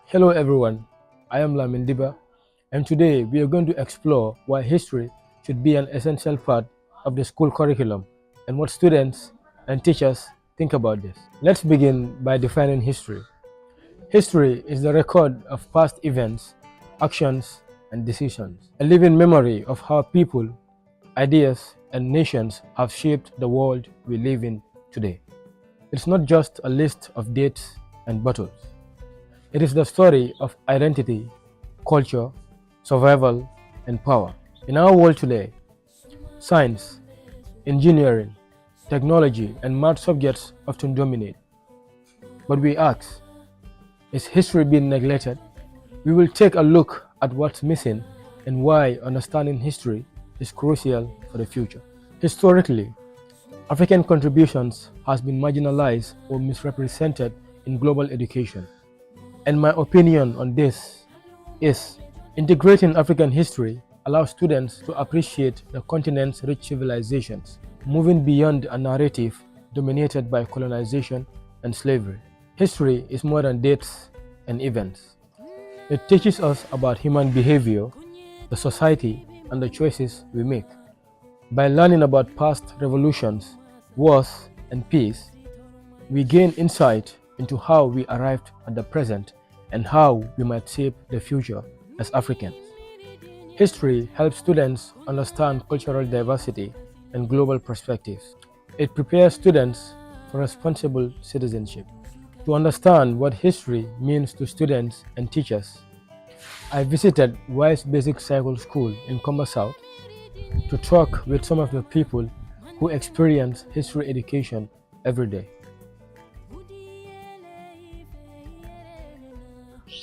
Hello everyone, I am Lamin Diba, and today we are going to explore why history should be an essential part of the school curriculum and what students and teachers think about this. Let's begin by defining history. History is the record of past events, actions, and decisions, a living memory of how people, ideas, and nations have shaped the world we live in today. It's not just a list of dates and battles. It is the story of identity, culture, survival, and power. In our world today, science, engineering, technology, and math subjects often dominate. But we ask, is history being neglected? We will take a look at what's missing and why understanding history is crucial for the future. Historically, African contributions has been marginalized or misrepresented in global education. And my opinion on this is integrating African history allows students to appreciate the continent's rich civilizations, moving beyond a narrative dominated by colonization and slavery. History is more than dates and events. It teaches us about human behavior, the society, and the choices we make. By learning about past revolutions, wars, and peace, we gain insight into how we arrived at the present and how we might shape the future as Africans. History helps students understand cultural diversity and global perspectives. It prepares students for responsible citizenship. To understand what history means to students and teachers, I visited Wise Basic Cycle School in Comba South to talk with some of the people who experience history education every day.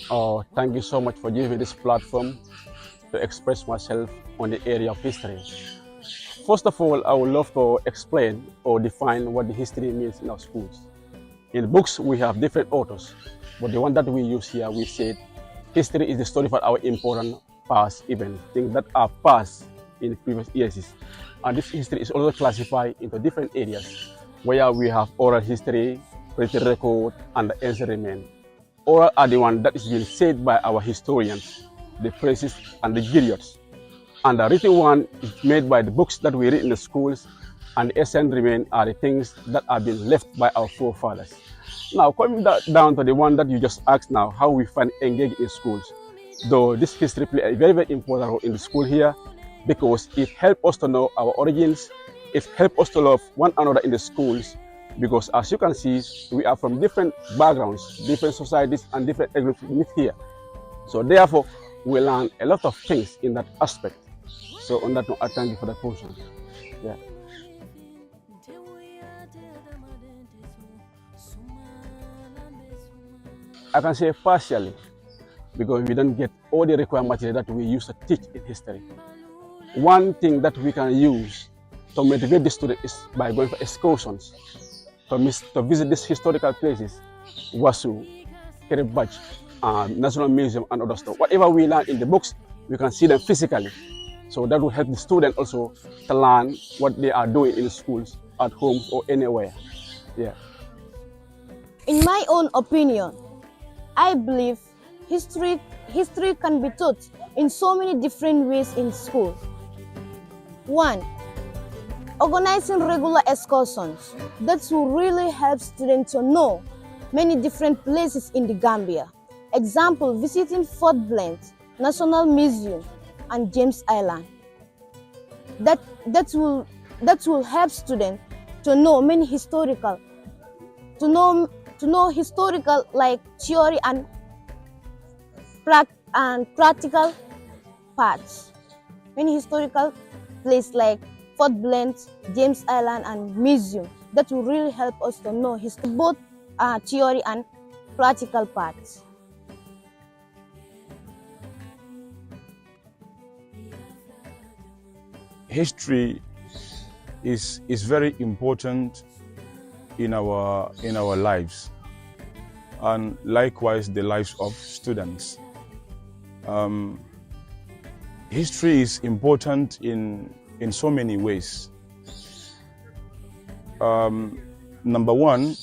Oh, thank you so much for giving me this platform to express myself on the area of history. First of all, I would love to explain or define what the history means in our schools. In books, we have different authors, but the one that we use here, we said history is the story of our important past events, things that are past in previous years. And this history is also classified into different areas, where we have oral history, written record, and the ancient remain. Oral are the one that is being said by our historians, the priests and the griots. And the written one is made by the books that we read in the schools, and the ancient remain are the things that have been left by our forefathers. Now, coming down to the one that you just asked now, how we find engaged in schools. Though this history plays a very, very important role in the school here, because it helps us to know our origins, it helps us to love one another in the schools, because as you can see, we are from different backgrounds, different societies, and different ethnic groups here. So therefore, we learn a lot of things in that aspect. So on that note, I thank you for that question. Yeah. I can say partially, because we don't get all the required material that we use to teach in history. One thing that we can use to motivate the student is by going for excursions, to visit these historical places, Wasu, Kiribati, National Museum, and other stuff. Whatever we learn in the books, we can see them physically. So that will help the student also to learn what they are doing in schools, at home, or anywhere. Yeah. In my own opinion, I believe history can be taught in so many different ways in school. 1. Organizing regular excursions. That will really help students to know many different places in the Gambia. Example, visiting Fort Blant, National Museum, and James Island. That will help students to know many historical, to know historical like theory and practical parts. Many historical places like Fort Blant, James Island, and Museum. That will really help us to know both theory and practical parts. History is very important in our lives, and likewise the lives of students. History is important in so many ways. Number one,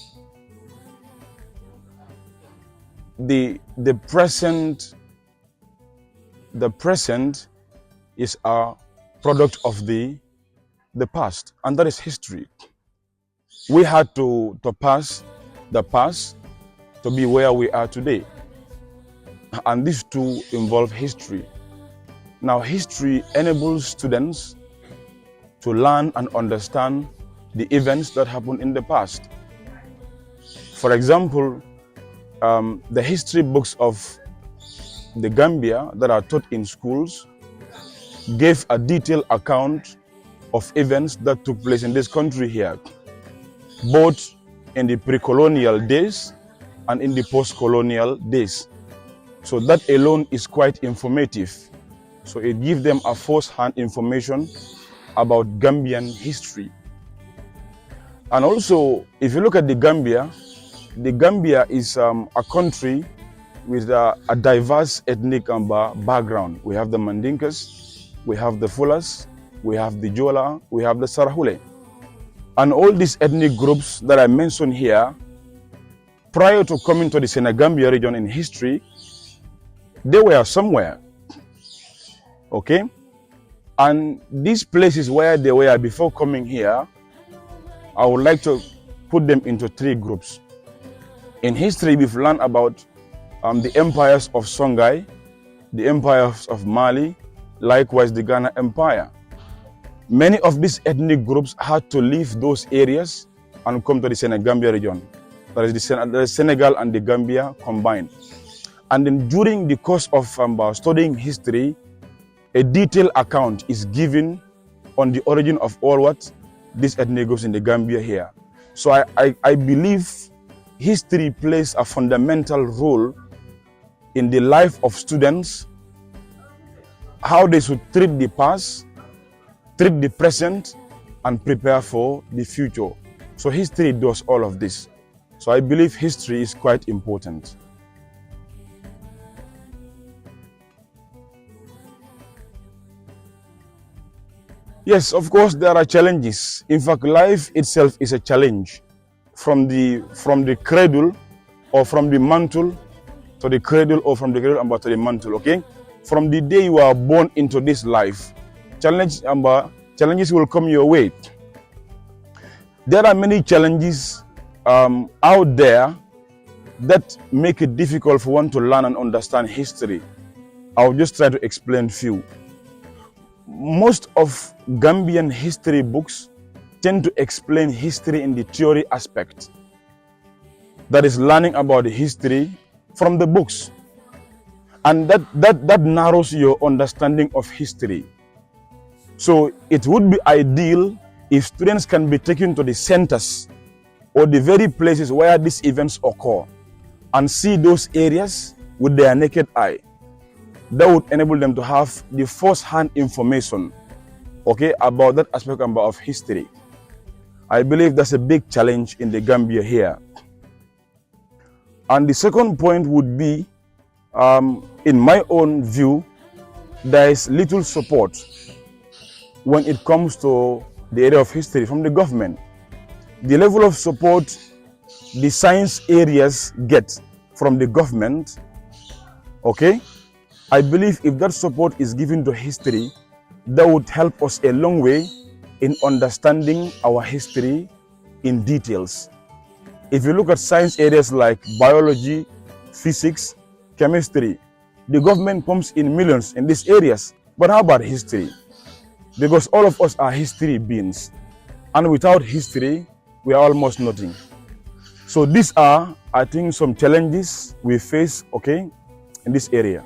the present is a product of the past, and that is history. We had to pass the past to be where we are today, and these two involve history. Now, history enables students to learn and understand the events that happened in the past. For example, the history books of the Gambia that are taught in schools gave a detailed account of events that took place in this country here, both in the pre-colonial days and in the post-colonial days. So that alone is quite informative. So it gives them a first-hand information about Gambian history. And also, if you look at the Gambia is a country with a diverse ethnic background. We have the Mandinkas, we have the Fulas, we have the Jola, we have the Sarahule. And all these ethnic groups that I mentioned here, prior to coming to the Senegambia region in history, they were somewhere, okay? And these places where they were before coming here, I would like to put them into three groups. In history, we've learned about the empires of Songhai, the empires of Mali, likewise the Ghana Empire. Many of these ethnic groups had to leave those areas and come to the Senegambia region. That is the Senegal and the Gambia combined. And then during the course of studying history, a detailed account is given on the origin of all what these ethnic groups in the Gambia here. So I believe history plays a fundamental role in the life of students, how they should treat the past, treat the present, and prepare for the future. So history does all of this. So I believe history is quite important. Yes, of course, there are challenges. In fact, life itself is a challenge. From the cradle or from the mantle to the cradle, or from the cradle to the mantle, okay? From the day you are born into this life, challenges will come your way. There are many challenges out there that make it difficult for one to learn and understand history. I'll just try to explain few. Most of Gambian history books tend to explain history in the theory aspect. That is learning about the history from the books. And that narrows your understanding of history. So it would be ideal if students can be taken to the centers or the very places where these events occur and see those areas with their naked eye. That would enable them to have the first-hand information, okay, about that aspect of history. I believe that's a big challenge in the Gambia here. And the second point would be, in my own view, there is little support when it comes to the area of history from the government. The level of support the science areas get from the government, okay, I believe if that support is given to history, that would help us a long way in understanding our history in details. If you look at science areas like biology, physics, chemistry, the government pumps in millions in these areas. But how about history? Because all of us are history beings. And without history, we are almost nothing. So these are, I think, some challenges we face, okay, in this area.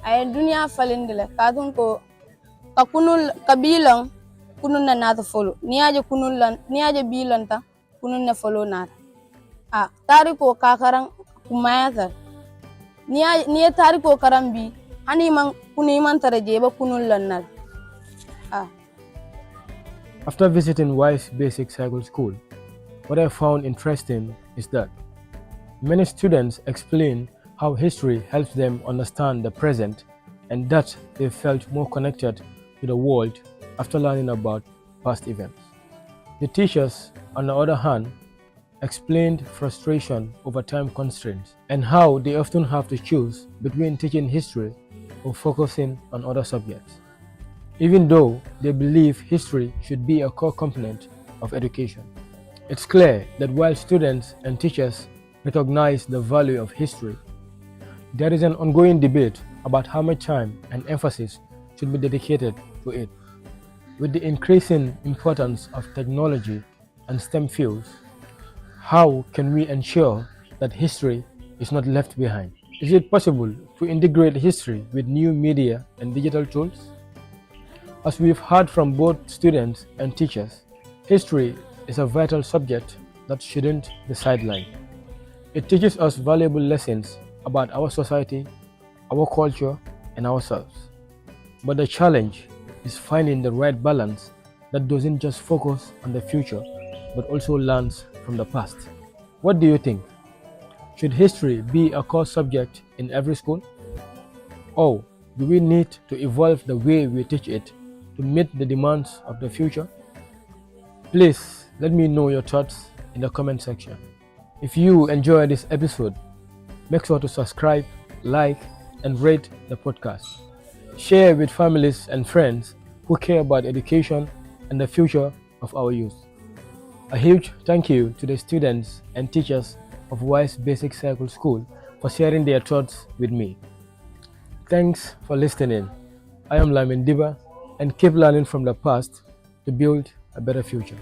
Ay dunia falindile kadun ko kakunul kabilang kunun na nato follow niaje kunul lan niaje bilanta kunun na follow nat tari ko kakarang kumayata niya tari ko karambi hani man kuni man taraje ba kunul lan nal. After visiting Wise Basic Cycle School, what I found interesting is that many students explain how history helps them understand the present, and that they felt more connected to the world after learning about past events. The teachers, on the other hand, explained frustration over time constraints and how they often have to choose between teaching history or focusing on other subjects, even though they believe history should be a core component of education. It's clear that while students and teachers recognize the value of history, there is an ongoing debate about how much time and emphasis should be dedicated to it. With the increasing importance of technology and STEM fields, how can we ensure that history is not left behind? Is it possible to integrate history with new media and digital tools? As we've heard from both students and teachers, history is a vital subject that shouldn't be sidelined. It teaches us valuable lessons about our society, our culture, and ourselves. But the challenge is finding the right balance that doesn't just focus on the future, but also learns from the past. What do you think? Should history be a core subject in every school? Or do we need to evolve the way we teach it to meet the demands of the future? Please let me know your thoughts in the comment section. If you enjoyed this episode, make sure to subscribe, like, and rate the podcast. Share with families and friends who care about education and the future of our youth. A huge thank you to the students and teachers of Wise Basic Cycle School for sharing their thoughts with me. Thanks for listening. I am Lamin Diba, and keep learning from the past to build a better future.